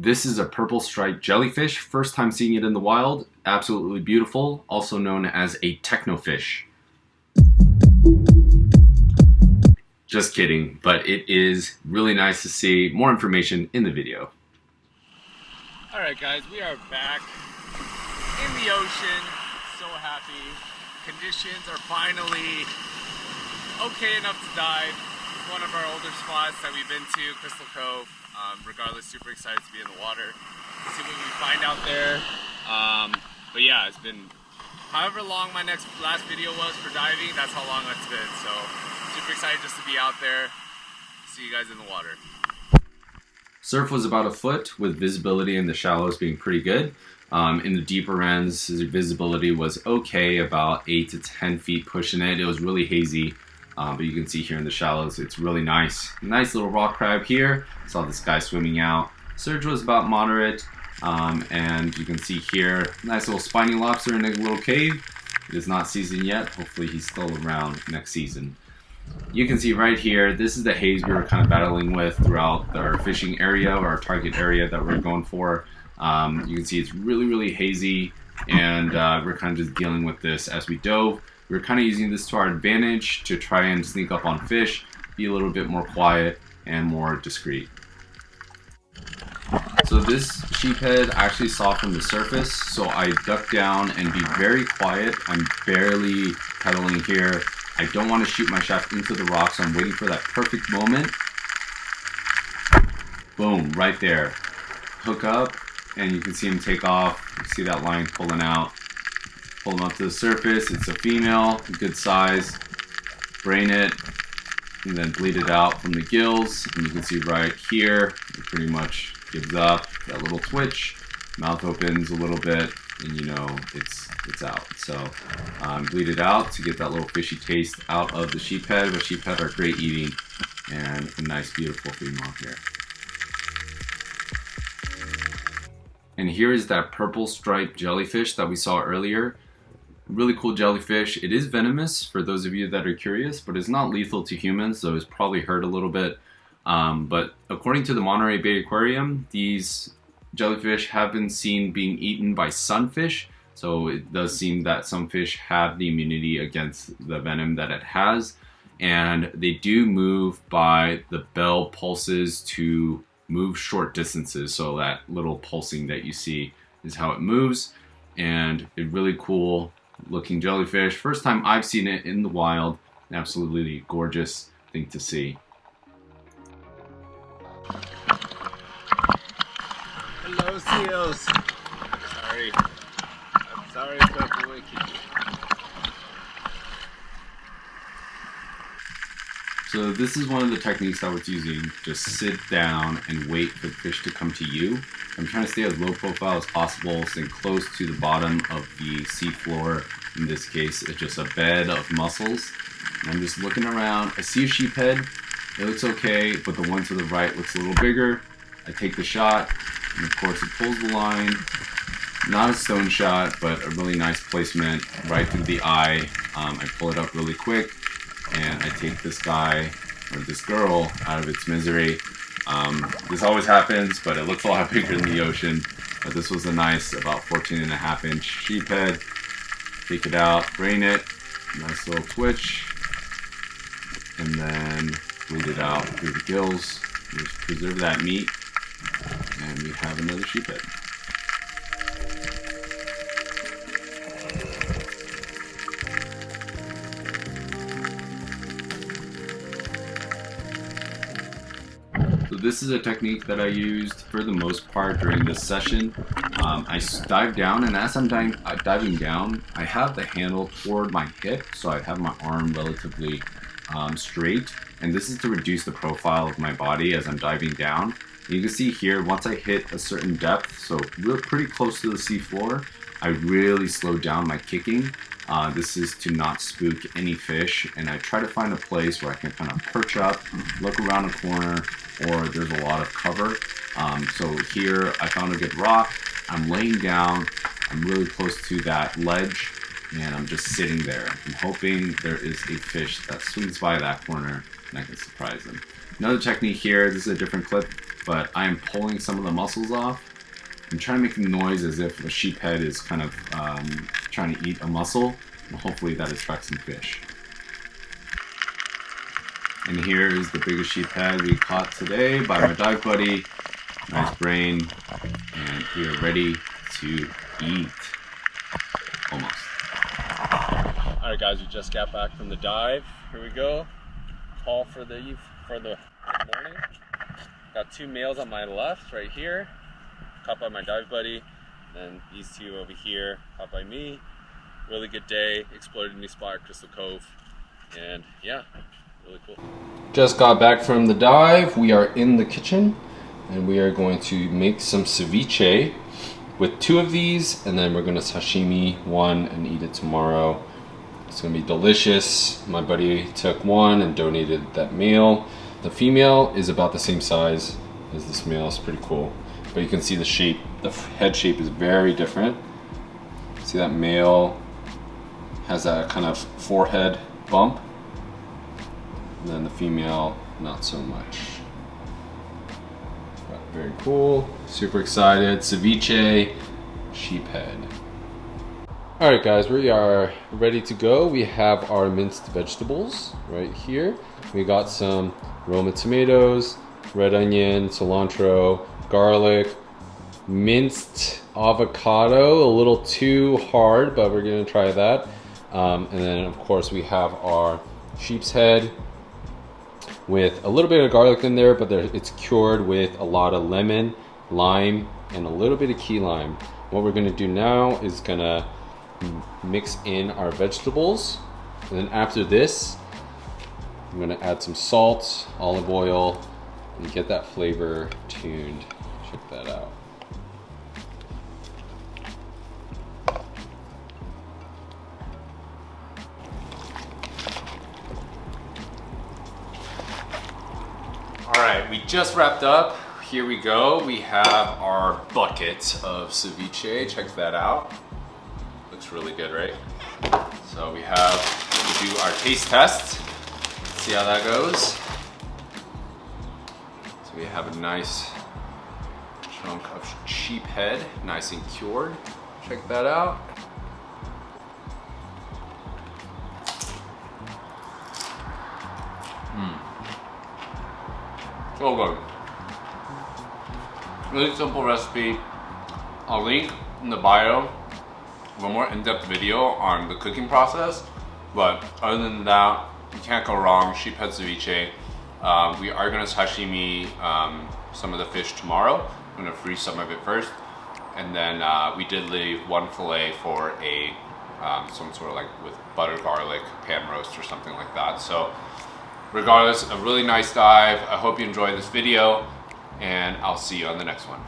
This is a purple striped jellyfish. First time seeing it in the wild. Absolutely beautiful. Also known as a technofish. Just kidding, but it is really nice to see. More information in the video. Alright guys, we are back in the ocean. So happy. Conditions are finally okay enough to dive. It's one of our older spots that we've been to, Crystal Cove. Regardless, super excited to be in the water. See what we find out there. But yeah, it's been however long my last video was for diving, that's how long it's been. So super excited just to be out there. See you guys in the water. Surf was about a foot with visibility in the shallows being pretty good. In the deeper ends, visibility was okay, about 8 to 10 feet pushing it. It was really hazy, but you can see here in the shallows, it's really nice. Nice little rock crab here. Saw this guy swimming out. Surge was about moderate, and you can see here, nice little spiny lobster in a little cave. It is not seasoned yet. Hopefully he's still around next season. You can see right here, this is the haze we were kind of battling with throughout our fishing area, or our target area that we're going for. You can see it's really hazy, and we're kind of just dealing with this as we dove. We're kind of using this to our advantage to try and sneak up on fish, be a little bit more quiet and more discreet. So this sheephead I actually saw from the surface, so I ducked down and be very quiet. I'm barely pedaling here. I don't want to shoot my shaft into the rocks, so I'm waiting for that perfect moment. Boom, right there. Hook up, and you can see him take off. You see that line pulling out. Pull him up to the surface. It's a female, good size. Brain it, and then bleed it out from the gills. And you can see right here, it pretty much gives up. That little twitch, mouth opens a little bit, and you know it's out. So bleed it out to get that little fishy taste out of the sheephead. But sheephead are great eating, and a nice beautiful female here. And here is that purple striped jellyfish that we saw earlier. Really cool jellyfish. It is venomous for those of you that are curious, but it's not lethal to humans, so it's probably hurt a little bit. But according to the Monterey Bay Aquarium, these jellyfish have been seen being eaten by sunfish. So it does seem that some fish have the immunity against the venom that it has. And they do move by the bell pulses to move short distances. So that little pulsing that you see is how it moves. And a really cool looking jellyfish. First time I've seen it in the wild. Absolutely gorgeous thing to see. Hello seals. I'm sorry about the wiki. So this is one of the techniques I was using. Just sit down and wait for the fish to come to you. I'm trying to stay as low profile as possible, stay close to the bottom of the seafloor. In this case, it's just a bed of mussels. And I'm just looking around. I see a sheephead. It looks okay, but the one to the right looks a little bigger. I take the shot, and of course it pulls the line. Not a stone shot, but a really nice placement right through the eye. I pull it up really quick, and I take this guy, or this girl, out of its misery. This always happens, but it looks a lot bigger in the ocean. But this was a nice, about 14.5-inch sheephead. Take it out, brain it, nice little twitch, and then bleed it out through the gills. Just preserve that meat, and we have another sheephead. So this is a technique that I used for the most part during this session. I dive down, and as I'm diving down, I have the handle toward my hip, so I have my arm relatively straight. And this is to reduce the profile of my body as I'm diving down. And you can see here, once I hit a certain depth, so we're pretty close to the seafloor, I really slow down my kicking. This is to not spook any fish, and I try to find a place where I can kind of perch up, look around a corner, or there's a lot of cover. So here I found a good rock. I'm laying down. I'm really close to that ledge, and I'm just sitting there. I'm hoping there is a fish that swings by that corner and I can surprise them. Another technique here, this is a different clip. but I am pulling some of the muscles off. I'm trying to make a noise as if a sheephead is kind of trying to eat a mussel, and hopefully that attracts some fish. And here is the biggest sheephead we caught today by my dive buddy. Nice brain, and we are ready to eat. Almost. Alright guys, we just got back from the dive. Here we go. Call for the morning. Got 2 males on my left right here. Caught by my dive buddy. And these 2 over here, caught by me. Really good day. Explored a new spot at Crystal Cove. And yeah, really cool. Just got back from the dive. We are in the kitchen and we are going to make some ceviche with 2 of these, and then we're going to sashimi 1 and eat it tomorrow. It's going to be delicious. My buddy took 1 and donated that male. The female is about the same size as this male. It's pretty cool. But you can see the shape, the head shape is very different. See that male has that kind of forehead bump. And then the female, not so much. But very cool. Super excited. Ceviche, sheephead. Alright guys, we are ready to go. We have our minced vegetables right here. We got some Roma tomatoes, red onion, cilantro, garlic, minced avocado, a little too hard, but we're gonna try that. And then of course we have our sheep's head with a little bit of garlic in there, but it's cured with a lot of lemon, lime, and a little bit of key lime. What we're gonna do now is gonna mix in our vegetables, and then after this I'm gonna add some salt, olive oil, and get that flavor tuned. Check that out. Alright, we just wrapped up. Here we go. We have our bucket of ceviche. Check that out. Looks really good, right? So we have to do our taste test. See how that goes. So we have a nice chunk of sheephead, nice and cured. Check that out. So good. Really simple recipe. I'll link in the bio a more in-depth video on the cooking process, but other than that, you can't go wrong. Sheephead ceviche. We are gonna sashimi some of the fish tomorrow. I'm gonna freeze some of it first, and then we did leave 1 fillet for a some sort of like with butter garlic pan roast or something like that. So regardless, a really nice dive. I hope you enjoyed this video, and I'll see you on the next one.